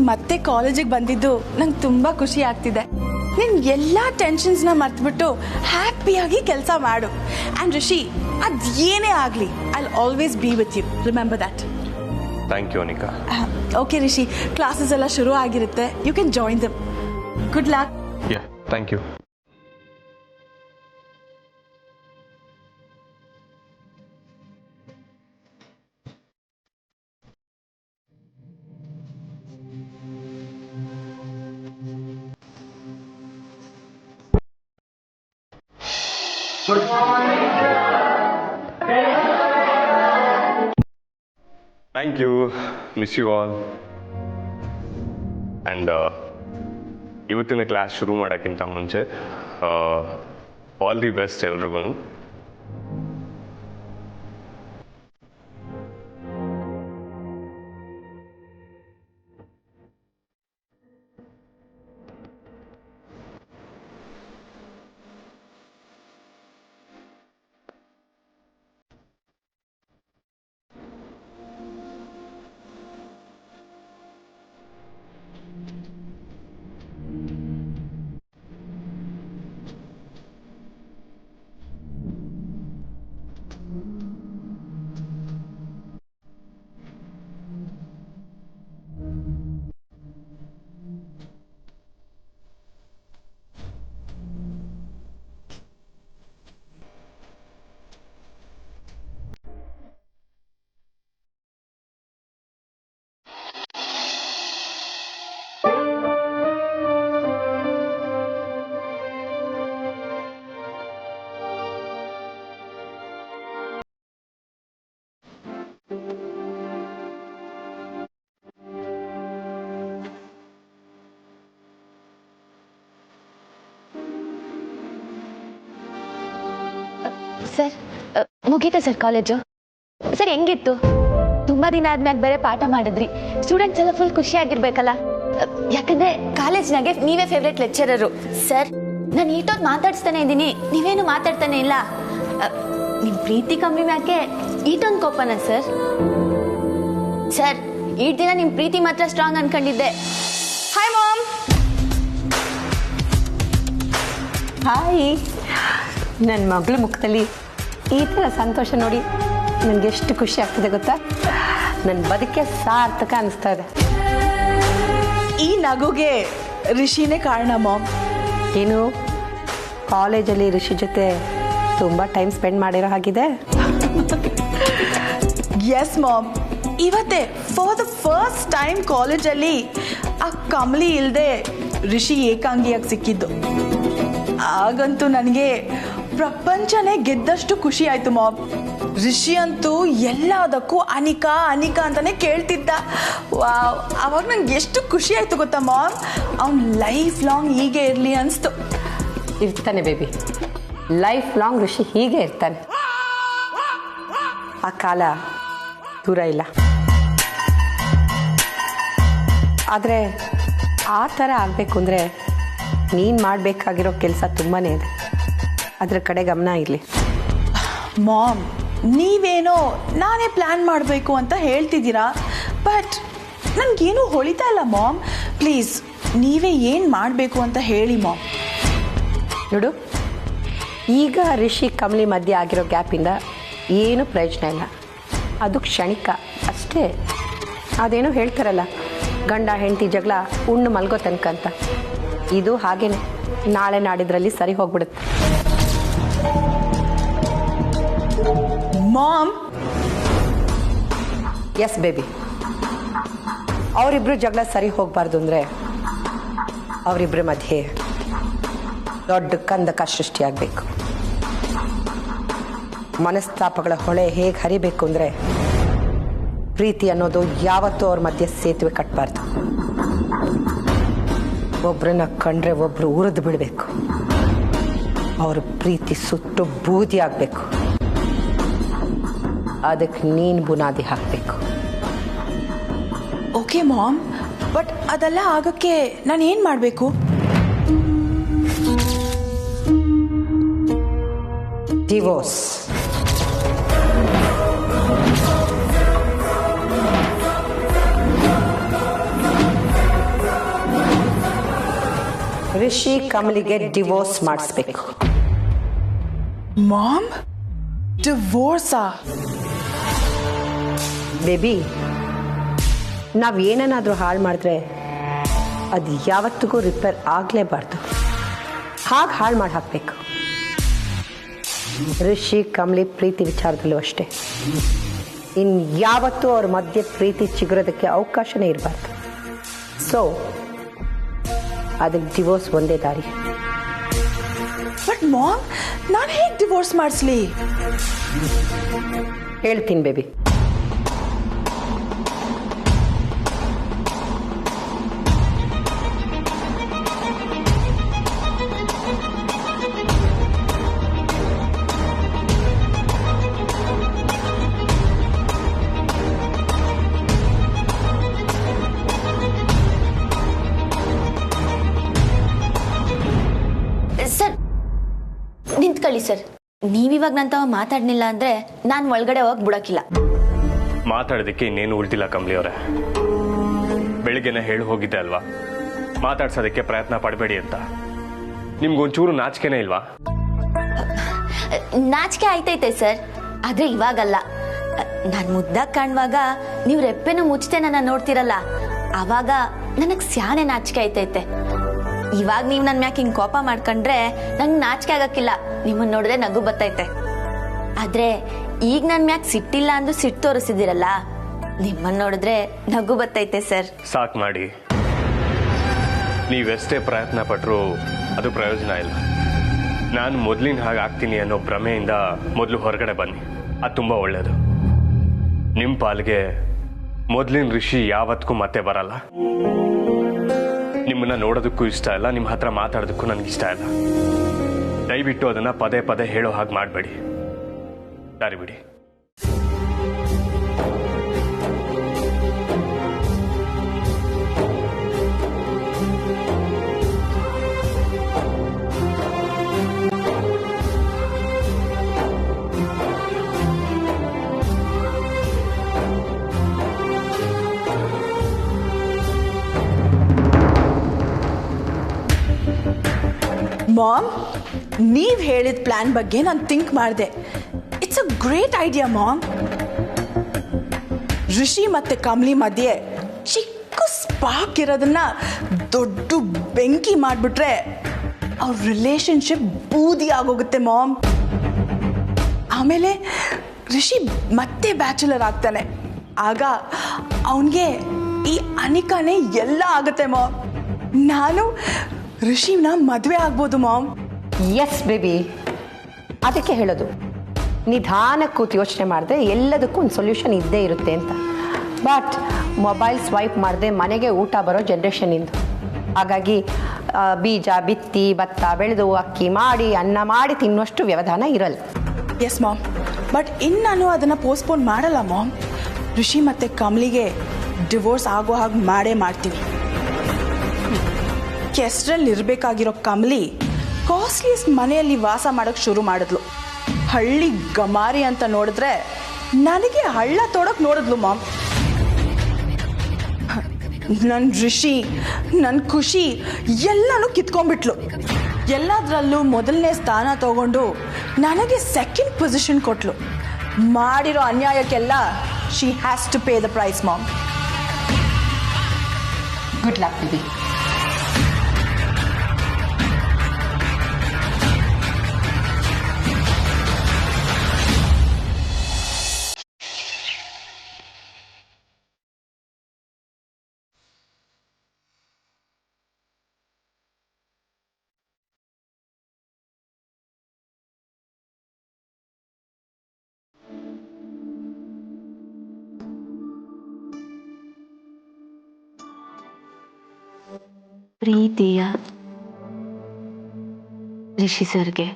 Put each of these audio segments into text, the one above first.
ಮತ್ತೆ ಕಾಲೇಜಿಗೆ ಬಂದಿದ್ದು ನಂಗೆ ತುಂಬಾ ಖುಷಿ ಆಗ್ತಿದೆ. ನಿನ್ ಎಲ್ಲಾ ಟೆನ್ಷನ್ಸ್ನ ಮರ್ತ್ಬಿಟ್ಟು ಹ್ಯಾಪಿಯಾಗಿ ಕೆಲಸ ಮಾಡು. ಅಂಡ್ ರಿಷಿ, ಅದ್ ಏನೇ ಆಗ್ಲಿ, I always be with you, remember that. Thank you Anika. Okay Rishi, classes ಎಲ್ಲ ಶುರು ಆಗಿರುತ್ತೆ. You can join them. Good luck. Yeah, thank you. Thank you. Miss you all. And ಇವತ್ತಿನ ಕ್ಲಾಸ್ ಶುರು ಮಾಡೋಕ್ಕಿಂತ ಮುಂಚೆ ಆಲ್ ದಿ ಬೆಸ್ಟ್ ಎಲ್ರಿಗೂ. ಸರ್, ಮುಗೀತಾ sir college? Sir ಹೆಂಗಿತ್ತು? ತುಂಬಾ ದಿನ ಆದ್ಮ್ಯಾಗ ಬೇರೆ ಪಾಠ ಮಾಡಿದ್ರಿ. ಸ್ಟೂಡೆಂಟ್ಸ್ ಎಲ್ಲ ಫುಲ್ ಖುಷಿಯಾಗಿರ್ಬೇಕಲ್ಲ, ಯಾಕಂದ್ರೆ ಕಾಲೇಜ್ನಾಗೆ ನೀವೇ ಫೇವ್ರೇಟ್ ಲೆಕ್ಚರರು. ಸರ್, ನಾನು ಈಟೋದ್ ಮಾತಾಡ್ಸ್ತಾನೆ ಇದ್ದೀನಿ, ನೀವೇನು ಮಾತಾಡ್ತಾನೆ ಇಲ್ಲ. ನಿಮ್ ಪ್ರೀತಿ ಕಮ್ಮಿ ಮ್ಯಾಕೆ ಈಟೊಂದು ಕೋಪನ ಸರ್? ಸರ್, ಈಟ್ ದಿನ ನಿಮ್ ಪ್ರೀತಿ ಮಾತ್ರ ಸ್ಟ್ರಾಂಗ್ ಅನ್ಕೊಂಡಿದ್ದೆ. Hi ma'am. ಹಾಯ್. ನನ್ನ ಮಗಳ ಮುಖದಲ್ಲಿ ಈ ಥರ ಸಂತೋಷ ನೋಡಿ ನನಗೆ ಎಷ್ಟು ಖುಷಿ ಆಗ್ತದೆ ಗೊತ್ತಾ? ನನ್ನ ಬದುಕೆ ಸಾರ್ಥಕ ಅನಿಸ್ತಾ ಇದೆ. ಈ ನಗುಗೆ ರಿಷಿನೇ ಕಾರಣ ಮಾಮ್. ಏನು, ಕಾಲೇಜಲ್ಲಿ ರಿಷಿ ಜೊತೆ ತುಂಬ ಟೈಮ್ ಸ್ಪೆಂಡ್ ಮಾಡಿರೋ ಹಾಗಿದೆ? ಎಸ್ ಮಾಮ್, ಇವತ್ತೇ ಫಾರ್ ದ ಫಸ್ಟ್ ಟೈಮ್ ಕಾಲೇಜಲ್ಲಿ ಆ ಕಮಲಿ ಇಲ್ಲದೆ ರಿಷಿ ಏಕಾಂಗಿಯಾಗಿ ಸಿಕ್ಕಿದ್ದು. ಆಗಂತೂ ನನಗೆ ಪ್ರಪಂಚನೇ ಗೆದ್ದಷ್ಟು ಖುಷಿ ಆಯ್ತು ಮಾಮ್. ರಿಷಿ ಅಂತೂ ಎಲ್ಲದಕ್ಕೂ ಅನಿಕಾ ಅನಿಕಾ ಅಂತಾನೆ ಕೇಳ್ತಿದ್ದ. ವಾವ್, ಅವಾಗ ನಂಗೆ ಎಷ್ಟು ಖುಷಿ ಆಯ್ತು ಗೊತ್ತಾ ಮಾಮ್. ಅವ್ನು ಲೈಫ್ ಲಾಂಗ್ ಹೀಗೆ ಇರಲಿ ಅನಿಸ್ತು. ಇರ್ತಾನೆ ಬೇಬಿ, ಲೈಫ್ ಲಾಂಗ್ ಋಷಿ ಹೀಗೆ ಇರ್ತಾನೆ. ಆ ಕಾಲ ದೂರ ಇಲ್ಲ. ಆದರೆ ಆ ಥರ ಆಗಬೇಕು ಅಂದರೆ ನೀನು ಮಾಡಬೇಕಾಗಿರೋ ಕೆಲಸ ತುಂಬಾ ಇದೆ. ಅದರ ಕಡೆ ಗಮನ ಇರಲಿ. ಮಾಮ್, ನೀವೇನೋ ನಾನೇ ಪ್ಲ್ಯಾನ್ ಮಾಡಬೇಕು ಅಂತ ಹೇಳ್ತಿದ್ದೀರಾ, ಬಟ್ ನನಗೇನು ಹೊಳಿತಾ ಇಲ್ಲ ಮಾಮ್. ಪ್ಲೀಸ್ ನೀವೇ ಏನು ಮಾಡಬೇಕು ಅಂತ ಹೇಳಿ ಮಾಮ್. ನೋಡು, ಈಗ ರಿಷಿ ಕಮಲಿ ಮಧ್ಯೆ ಆಗಿರೋ ಗ್ಯಾಪಿಂದ ಏನು ಪ್ರಯೋಜನ ಇಲ್ಲ. ಅದು ಕ್ಷಣಿಕ ಅಷ್ಟೇ. ಅದೇನೋ ಹೇಳ್ತಾರಲ್ಲ, ಗಂಡ ಹೆಂಡತಿ ಜಗಳ ಉಣ್ಣು ಮಲ್ಗೋ ತನಕ ಅಂತ. ಇದು ಹಾಗೇನೆ, ನಾಳೆ ನಾಡಿದ್ರಲ್ಲಿ ಸರಿ ಹೋಗ್ಬಿಡುತ್ತೆ. ಮಾಮ್. ಎಸ್ ಬೇಬಿ, ಅವರಿಬ್ರು ಜಗಳ ಸರಿ ಹೋಗಬಾರ್ದು ಅಂದರೆ ಅವರಿಬ್ಬರ ಮಧ್ಯೆ ದೊಡ್ಡ ಕಂದಕ ಸೃಷ್ಟಿಯಾಗಬೇಕು. ಮನಸ್ತಾಪಗಳ ಹೊಳೆ ಹೇಗೆ ಹರಿಬೇಕು ಅಂದರೆ ಪ್ರೀತಿ ಅನ್ನೋದು ಯಾವತ್ತೂ ಅವ್ರ ಮಧ್ಯೆ ಸೇತುವೆ ಕಟ್ಟಬಾರ್ದು. ಒಬ್ಬರನ್ನ ಕಂಡ್ರೆ ಒಬ್ಬರು ಉರಿದು ಬಿಡಬೇಕು. ಅವ್ರ ಪ್ರೀತಿ ಸುಟ್ಟು ಬೂದಿ ಆಗಬೇಕು. ಅದಕ್ಕೆ ನೀನು ಬುನಾದಿ ಹಾಕಬೇಕು. ಓಕೆ ಮಾಮ್, ಬಟ್ ಅದೆಲ್ಲ ಆಗಕ್ಕೆ ನಾನು ಏನು ಮಾಡಬೇಕು? ಡಿವೋರ್ಸ್. ರಿಷಿ ಕಮಲಿಗೆ ಡಿವೋರ್ಸ್ ಮಾಡಿಸ್ಬೇಕು. ಮಾಮ್, ಡಿವೋರ್ಸಾ? ಬೇಬಿ, ನಾವು ಏನನ್ನಾದರೂ ಹಾಳು ಮಾಡಿದ್ರೆ ಅದು ಯಾವತ್ತಿಗೂ ರಿಪೇರ್ ಆಗಲೇಬಾರ್ದು. ಹಾಗೆ ಹಾಳು ಮಾಡಿ ಹಾಕಬೇಕು. ರಿಷಿ ಕಮಲಿ ಪ್ರೀತಿ ವಿಚಾರದಲ್ಲೂ ಅಷ್ಟೇ. ಯಾವತ್ತೂ ಅವ್ರ ಮಧ್ಯೆ ಪ್ರೀತಿ ಚಿಗುರೋದಕ್ಕೆ ಅವಕಾಶನೇ ಇರಬಾರ್ದು. ಸೊ ಅದಕ್ಕೆ ಡಿವೋರ್ಸ್ ಒಂದೇ ದಾರಿ. ಬಟ್ ಮಾಮ್, ನಾನು ಹೇಗೆ ಡಿವೋರ್ಸ್ ಮಾಡಿಸ್ಲಿ? ಹೇಳ್ತೀನಿ ಬೇಬಿ. ಸರ್ ನಿಂತ್ಕೊಳ್ಳಿ ಸರ್. ನೀವಿವಾಗ ನನ್ನ ತಾವ ಮಾತಾಡ್ನಿಲ್ಲ ಅಂದ್ರೆ ನಾನು ಒಳಗಡೆ ಹೋಗಿ ಬಿಡೋಕಿಲ್ಲ. ಮಾತಾಡೋದಕ್ಕೆ ಇನ್ನೇನು ಉಳ್ತಿಲ್ಲ ಕಮಲಿ ಅವರೇ. ಬೆಳಿಗ್ಗೆನೆ ಹೇಳಿ ಹೋಗಿದ್ದೆ ಅಲ್ವಾ, ಮಾತಾಡ್ಸೋದಕ್ಕೆ ಪ್ರಯತ್ನ ಪಡಬೇಡಿ ಅಂತ. ನಿಮ್ಗೊಂಚೂರು ನಾಚಿಕೆನೇ ಇಲ್ವಾ? ನಾಚಿಕೆ ಆಯ್ತೈತೆ ಸರ್, ಆದ್ರೆ ಇವಾಗಲ್ಲ. ನಾನು ಮುದ್ದಾಗಿ ಕಾಣುವಾಗ ನೀವು ರೆಪ್ಪೆನೂ ಮುಚ್ಚತೆ ನನ್ನ ನೋಡ್ತಿರಲ್ಲ, ಅವಾಗ ನನಗೆ ಸ್ಯಾನೆ ನಾಚಿಕೆ ಆಯ್ತೈತೆ. ಇವಾಗ ನೀವು ನನ್ನ ಮ್ಯಾಕ್ ಹಿಂಗೆ ಕೋಪ ಮಾಡ್ಕೊಂಡ್ರೆ ನಂಗೆ ನಾಚಿಕೆ ಆಗಕ್ಕಿಲ್ಲ, ನಿಮ್ಮನ್ನ ನೋಡಿದ್ರೆ ನಗು ಬರ್ತೈತೆ. ಆದ್ರೆ ಈಗ ನನ್ನ ಮ್ಯಾಕ್ ಸಿಟ್ಟಿಲ್ಲ ಅಂದು ಸಿಟ್ಟು ತೋರಿಸಿದಿರಲ್ಲ, ನಿಮ್ಮನ್ನ ನೋಡಿದ್ರೆ ನಗು ಬರ್ತೈತೆ ಸರ್. ಸಾಕು ಮಾಡಿ. ನೀವೆಷ್ಟೇ ಪ್ರಯತ್ನ ಪಟ್ಟರು ಅದು ಪ್ರಯೋಜನ ಇಲ್ಲ. ನಾನು ಮೊದಲಿನ ಹಾಗೆ ಆಗ್ತೀನಿ ಅನ್ನೋ ಭ್ರಮೆಯಿಂದ ಮೊದಲು ಹೊರಗಡೆ ಬನ್ನಿ, ಅದು ತುಂಬ ಒಳ್ಳೆಯದು. ನಿಮ್ಮ ಪಾಲಿಗೆ ಮೊದಲಿನ ಋಷಿ ಯಾವತ್ತಿಗೂ ಮತ್ತೆ ಬರಲ್ಲ. ನಿಮ್ಮನ್ನ ನೋಡೋದಕ್ಕೂ ಇಷ್ಟ ಇಲ್ಲ, ನಿಮ್ಮ ಹತ್ರ ಮಾತಾಡೋದಕ್ಕೂ ನನಗಿಷ್ಟ ಇಲ್ಲ. ದಯವಿಟ್ಟು ಅದನ್ನ ಪದೇ ಪದೇ ಹೇಳೋ ಹಾಗೆ ಮಾಡಬೇಡಿ. ದಾರಿ ಬಿಡಿ. ಮಾಮ್, ನೀವ್ ಹೇಳಿದ ಪ್ಲಾನ್ ಬಗ್ಗೆ ನಾನು ಥಿಂಕ್ ಮಾಡಿದೆ. It's a great idea mom. Rishi ಮತ್ತೆ ಕಮಲಿ ಮಧ್ಯೆ ಚಿಕ್ಕ ಸ್ಪಾರ್ಕ್ ಇರೋದನ್ನ ದೊಡ್ಡ ಬೆಂಕಿ ಮಾಡಿಬಿಟ್ರೆ ಅವ್ರ ರಿಲೇಶನ್ಶಿಪ್ ಬೂದಿ ಆಗೋಗುತ್ತೆ ಮಾಮ್. ಆಮೇಲೆ ಋಷಿ ಮತ್ತೆ ಬ್ಯಾಚುಲರ್ ಆಗ್ತಾನೆ. ಆಗ ಅವನಿಗೆ ಈ ಅನಿಕಾನೇ ಎಲ್ಲ ಆಗುತ್ತೆ ಮಾಮ್. ನಾನು ಋಷಿನ ಮದುವೆ ಆಗ್ಬೋದು ಮಾಮ್. ಎಸ್ ಬೇಬಿ, ಅದಕ್ಕೆ ಹೇಳೋದು ನಿಧಾನ ಕೂತು ಯೋಚನೆ ಮಾಡಿದ್ರೆ ಎಲ್ಲದಕ್ಕೂ ಒಂದು ಸೊಲ್ಯೂಷನ್ ಇದ್ದೇ ಇರುತ್ತೆ ಅಂತ. ಬಟ್ ಮೊಬೈಲ್ ಸ್ವೈಪ್ ಮಾಡದೆ ಮನೆಗೆ ಊಟ ಬರೋ ಜನ್ರೇಷನ್ ಇಂದು. ಹಾಗಾಗಿ ಬೀಜ ಬಿತ್ತಿ ಭತ್ತ ಬೆಳೆದು ಅಕ್ಕಿ ಮಾಡಿ ಅನ್ನ ಮಾಡಿ ತಿನ್ನುವಷ್ಟು ವ್ಯವಧಾನ ಇರಲ್ಲ. ಎಸ್ ಮಾಮ್, ಬಟ್ ಇನ್ನು ನಾನು ಅದನ್ನು ಪೋಸ್ಟ್ಪೋನ್ ಮಾಡಲ್ಲ ಮಾಮ್. ಋಷಿ ಮತ್ತು ಕಮಲಿಗೆ ಡಿವೋರ್ಸ್ ಆಗೋ ಹಾಗೆ ಮಾಡೇ ಮಾಡ್ತೀವಿ. ಕೆಸ್ಟ್ರಲ್ಲಿ ಇರಬೇಕಾಗಿರೋ ಕಮಲಿ ಕಾಸ್ಟ್ಲಿಯಸ್ಟ್ ಮನೆಯಲ್ಲಿ ವಾಸ ಮಾಡೋಕ್ಕೆ ಶುರು ಮಾಡಿದ್ಲು. ಹಳ್ಳಿ ಗಮಾರಿ ಅಂತ ನೋಡಿದ್ರೆ ನನಗೆ ಹಳ್ಳ ತೋಡಕ್ಕೆ ನೋಡಿದ್ಲು ಮಾಮ್. ನನ್ನ ಋಷಿ, ನನ್ನ ಖುಷಿ ಎಲ್ಲನೂ ಕಿತ್ಕೊಂಡ್ಬಿಟ್ಲು. ಎಲ್ಲದರಲ್ಲೂ ಮೊದಲನೇ ಸ್ಥಾನ ತಗೊಂಡು ನನಗೆ ಸೆಕೆಂಡ್ ಪೊಸಿಷನ್ ಕೊಟ್ಲು. ಮಾಡಿರೋ ಅನ್ಯಾಯಕ್ಕೆಲ್ಲ she has to pay the price mom. Good luck baby. ಪ್ರೀತಿಯ ರಿಷಿ ಸರ್ಗೆ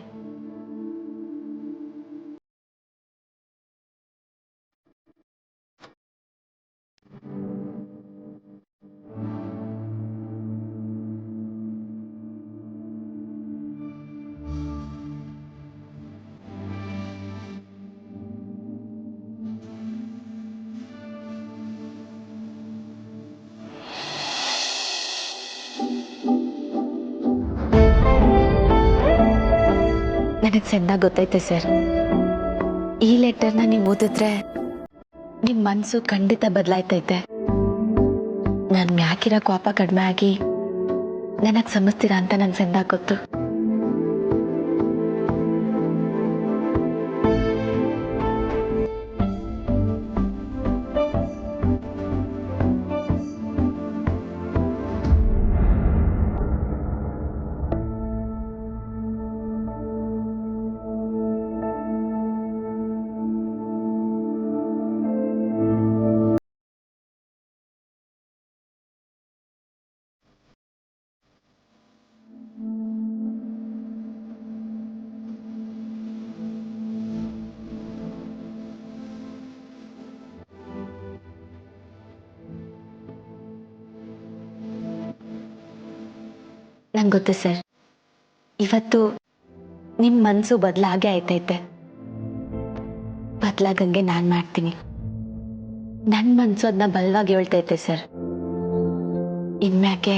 ನನಗೆ ಚೆಂದಾಗಿ ಗೊತ್ತೈತೆ ಸರ್. ಈ ಲೆಟರ್ನ ನೀವು ಓದಿದ್ರೆ ನಿಮ್ಮ ಮನಸ್ಸು ಖಂಡಿತ ಬದಲಾಯ್ತೈತೆ. ನಾನು ಮ್ಯಾಕಿರೋ ಕೋಪ ಕಡಿಮೆ ಆಗಿ ನನಗೆ ಸಮಸ್ತೀರಾ ಅಂತ ನಂಗೆ ಚೆಂದಾಗಿ ಗೊತ್ತು. ನಂಗೆ ಗೊತ್ತು ಸರ್, ಇವತ್ತು ನಿಮ್ಮ ಮನಸ್ಸು ಬದಲಾಗೇ ಆಯ್ತೈತೆ. ಬದಲಾಗಂಗೆ ನಾನು ಮಾಡ್ತೀನಿ. ನನ್ನ ಮನಸ್ಸು ಅದನ್ನ ಬಲವಾಗಿ ಹೇಳ್ತೈತೆ ಸರ್. ಇನ್ಮ್ಯಾಕೆ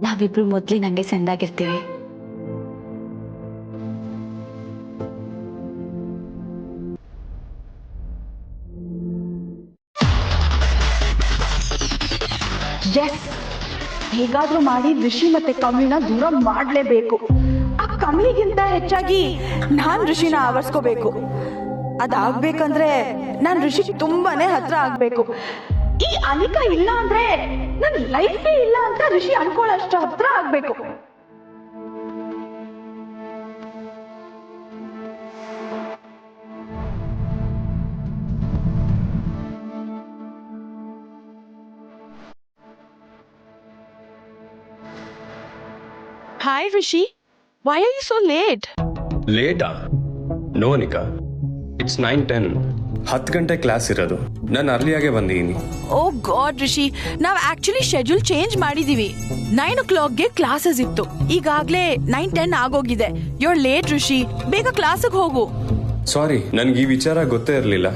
ನಾವಿಬ್ರು ಮೊದಲಿನಂಗೆ ಚೆಂದಾಗಿರ್ತೀವಿ. ಎಸ್, ಹೇಗಾದ್ರೂ ಮಾಡಿ ಋಷಿ ಮತ್ತೆ ಕಮಲಿನ ದೂರ ಮಾಡ್ಲೇಬೇಕು. ಆ ಕಮಲಿಗಿಂತ ಹೆಚ್ಚಾಗಿ ನಾನ್ ಋಷಿನ ಆವರಿಸ್ಕೋಬೇಕು. ಅದಾಗ್ಬೇಕಂದ್ರೆ ನಾನ್ ಋಷಿ ತುಂಬಾನೇ ಹತ್ರ ಆಗ್ಬೇಕು. ಈ ಅನಿಕಾ ಇಲ್ಲ ಅಂದ್ರೆ ನನ್ ಲೈಫೇ ಇಲ್ಲ ಅಂತ ಋಷಿ ಅನ್ಕೊಳ್ಳೋಷ್ಟು ಹತ್ರ ಆಗ್ಬೇಕು. Hi Rishi, why are you so late? ಲೇಟಾ? No Anika, it's 9:10. 10 ಗಂಟೆ ಕ್ಲಾಸ್ ಇರೋದು. ನಾನು ಅರ್ಲಿಯಾಗೆ ಬಂದಿದ್ದೀನಿ. ಓ ಗಾಡ್ ರಿಷಿ, ನಾವ್ ಆಕ್ಚುಲಿ ಶೆಡ್ಯೂಲ್ ಚೇಂಜ್ ಮಾಡಿದೀವಿ. 9 o'clockಗೆ ಕ್ಲಾಸಸ್ ಇತ್ತು. ಈಗಾಗ್ಲೇ 9:10 ಆಗೋಗಿದೆ. you're ಲೇಟ್ ರಿಷಿ, ಬೇಗ ಕ್ಲಾಸಿಗೆ ಹೋಗು. ಸಾರಿ, ನನ್ಗೆ ಈ ವಿಚಾರ ಗೊತ್ತೇ ಇರಲಿಲ್ಲ.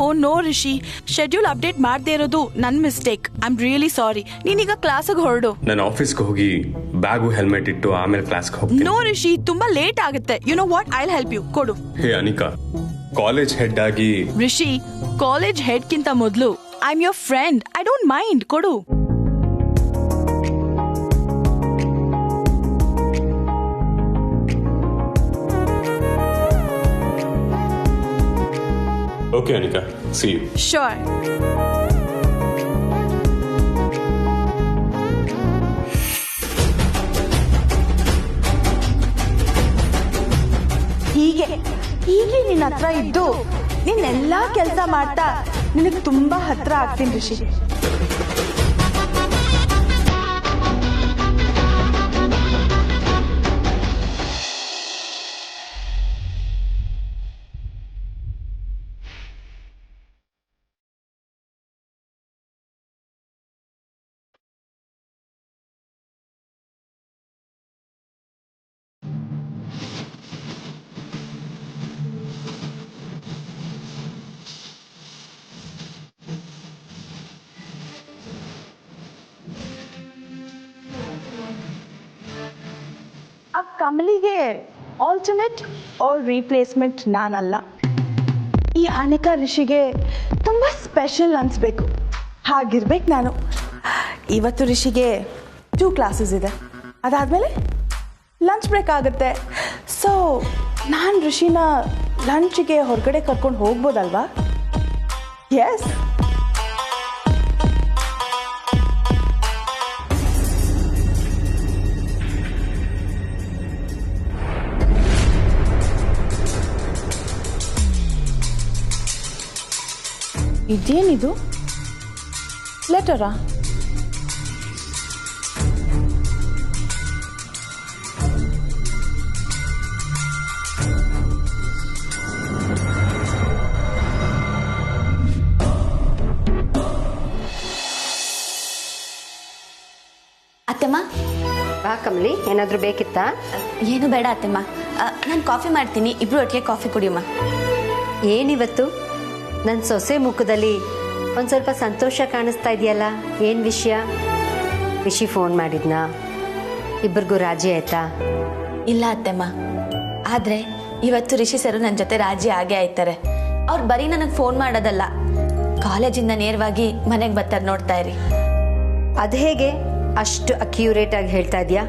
Oh no Rishi, schedule update ಮಾಡದೇ ಇರೋದು ನನ್ mistake. I am really sorry. ನೀನೀಗ ಕ್ಲಾಸಿಗೆ ಹೊರಡು. ನಾನು ಆಫೀಸ್ಗೆ ಹೋಗಿ ಬ್ಯಾಗು ಹೆಲ್ಮೆಟ್ ಇಟ್ಟು ಆಮೇಲೆ ಕ್ಲಾಸ್ಗೆ ಹೋಗ್ತೀನಿ. ನೋ ರಿಷಿ, ತುಂಬಾ ಲೇಟ್ ಆಗುತ್ತೆ. You know what, I will help you. ಕೊಡು. ಹೇ ಅನಿಕಾ, ಕಾಲೇಜ್ ಹೆಡ್ ಆಗಿ. ರಿಷಿ, ಕಾಲೇಜ್ ಹೆಡ್ ಕಿಂತ ಮೊದಲು I am your friend. I don't mind. ಕೊಡು. Okay Anika, see you. Sure. ಹೀಗೆ ನಿನ್ನ ಹತ್ರ ಇದ್ದು ನಿನ್ನೆಲ್ಲಾ ಕೆಲಸ ಮಾಡ್ತಾ ನಿನಗೆ ತುಂಬಾ ಹತ್ರ ಆಗ್ತೀನಿ ರಿಷಿ. ಆ ಕಮಲಿಗೆ ಆಲ್ಟರ್ನೇಟ್ ಆರ್ ರೀಪ್ಲೇಸ್ಮೆಂಟ್ ನಾನಲ್ಲ. ಈ ಅನಿಕಾ ಋಷಿಗೆ ತುಂಬ ಸ್ಪೆಷಲ್ ಅನಿಸ್ಬೇಕು. ಹಾಗಿರ್ಬೇಕು ನಾನು. ಇವತ್ತು ಋಷಿಗೆ 2 ಕ್ಲಾಸಸ್ ಇದೆ. ಅದಾದಮೇಲೆ ಲಂಚ್ ಬ್ರೇಕ್ ಆಗುತ್ತೆ. ಸೊ ನಾನು ಋಷಿನ ಲಂಚ್ಗೆ ಹೊರಗಡೆ ಕರ್ಕೊಂಡು ಹೋಗ್ಬೋದಲ್ವಾ? ಎಸ್. ಇದೇನಿದು? ಲೆಟರಾ? ಅತ್ತಮ್ಮ, ಬಾ ಕಮಲಿ, ಏನಾದರೂ ಬೇಕಿತ್ತಾ? ಏನು ಬೇಡ ಅತ್ತಮ್ಮ, ನಾನು ಕಾಫಿ ಮಾಡ್ತೀನಿ. ಇಬ್ರು ಒಟ್ಟಿಗೆ ಕಾಫಿ ಕುಡಿಯಮ್ಮ. ಏನಿವತ್ತು ನನ್ನ ಸೊಸೆ ಮುಖದಲ್ಲಿ ಒಂದು ಸ್ವಲ್ಪ ಸಂತೋಷ ಕಾಣಿಸ್ತಾ ಇದೆಯಲ್ಲ, ಏನು ವಿಷಯ? ರಿಷಿ ಫೋನ್ ಮಾಡಿದ್ನಾ? ಇಬ್ಬರಿಗೂ ರಾಜಿ ಆಯ್ತಾ? ಇಲ್ಲ ಅತ್ತಮ್ಮ, ಆದರೆ ಇವತ್ತು ರಿಷಿ ಸರ್ ನನ್ನ ಜೊತೆ ರಾಜಿ ಆಗೇ ಆಯ್ತಾರೆ. ಅವ್ರು ಬರೀ ನನಗೆ ಫೋನ್ ಮಾಡೋದಲ್ಲ, ಕಾಲೇಜಿಂದ ನೇರವಾಗಿ ಮನೆಗೆ ಬರ್ತಾರೆ, ನೋಡ್ತಾ ಇರಿ. ಅದು ಹೇಗೆ ಅಷ್ಟು ಅಕ್ಯುರೇಟ್ ಆಗಿ ಹೇಳ್ತಾ ಇದೆಯಾ?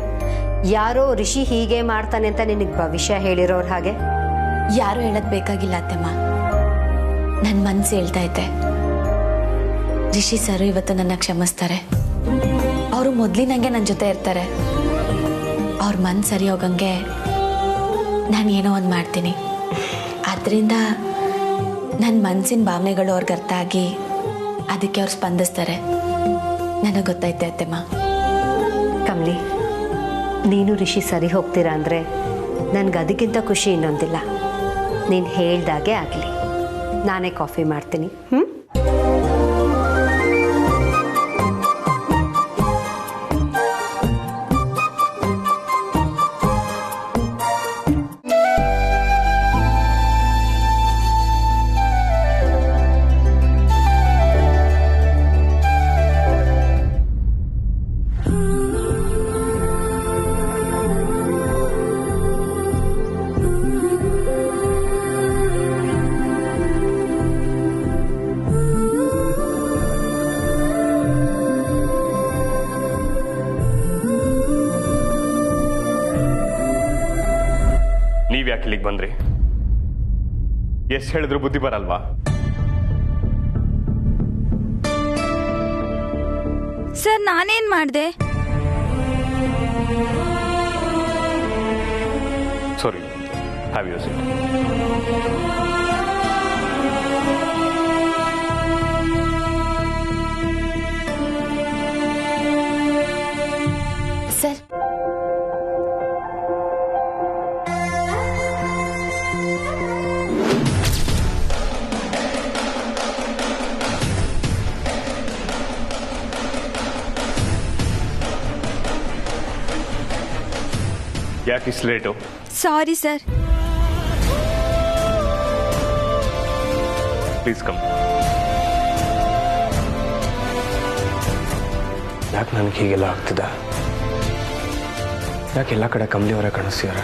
ಯಾರೋ ರಿಷಿ ಹೀಗೆ ಮಾಡ್ತಾನೆ ಅಂತ ನಿನಗೆ ಭವಿಷ್ಯ ಹೇಳಿರೋರು ಹಾಗೆ? ಯಾರು ಹೇಳೋದು ಬೇಕಾಗಿಲ್ಲ ಅತ್ತೆಮ್ಮ, ನನ್ನ ಮನಸ್ಸು ಹೇಳ್ತಾ ಐತೆ. ರಿಷಿ ಸರ್ ಇವತ್ತು ನನ್ನ ಕ್ಷಮಿಸ್ತಾರೆ. ಅವರು ಮೊದಲಿನಂಗೆ ನನ್ನ ಜೊತೆ ಇರ್ತಾರೆ. ಅವ್ರ ಮನ್ ಸರಿ ಹೋಗಂಗೆ ನಾನು ಏನೋ ಒಂದು ಮಾಡ್ತೀನಿ. ಆದ್ದರಿಂದ ನನ್ನ ಮನಸ್ಸಿನ ಭಾವನೆಗಳು ಅವ್ರಿಗೆ ಅರ್ಥ ಆಗಿ ಅದಕ್ಕೆ ಅವ್ರು ಸ್ಪಂದಿಸ್ತಾರೆ. ನನಗೆ ಗೊತ್ತೈತೆ ಅತ್ತೆಮ್ಮ. ಕಮಲಿ, ನೀನು ರಿಷಿ ಸರಿ ಹೋಗ್ತೀರಾ ಅಂದರೆ ನನಗೆ ಅದಕ್ಕಿಂತ ಖುಷಿ ಇನ್ನೊಂದಿಲ್ಲ. ನೀನು ಹೇಳ್ದಾಗೆ ಆಗಲಿ. ನಾನೇ ಕಾಫಿ ಮಾಡ್ತೀನಿ. ನೀವ್ಯಾಕೆ ಇಲ್ಲಿಗೆ ಬಂದ್ರಿ? ಎಷ್ಟು ಹೇಳಿದ್ರು ಬುದ್ಧಿ ಬರಲ್ವಾ? ಸರ್, ನಾನೇನ್ ಮಾಡ್ದೆ? ಸಾರಿ, ಹ್ಯಾವ್ ಯು ಸೀಟ್. ಸರ್, ಯಾಕೆ ಇಷ್ಟು late? Sorry sir. Please come. ಯಾಕೆ ನನಗೆ ಹೀಗೆಲ್ಲ ಆಗ್ತಿದೆ? ಯಾಕೆ ಎಲ್ಲ ಕಡೆ ಕಮಲಿ ಅವರೇ ಕಾಣಿಸ್ತೀರ?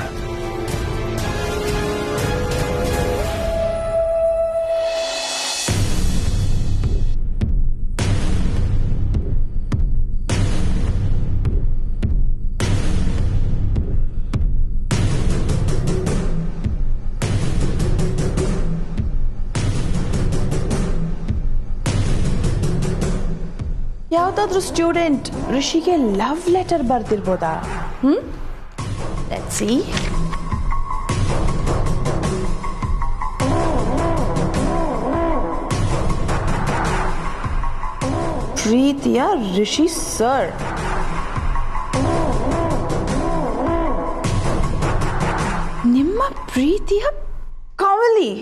ಯಾವುದಾದ್ರೂ ಸ್ಟೂಡೆಂಟ್ ಋಷಿಗೆ ಲವ್ ಲೆಟರ್ ಬರ್ದಿರ್ಬೋದಾ? Let's see. ಪ್ರೀತಿಯ ರಿಷಿ ಸರ್, ನಿಮ್ಮ ಪ್ರೀತಿಯ ಕಮಲಿ.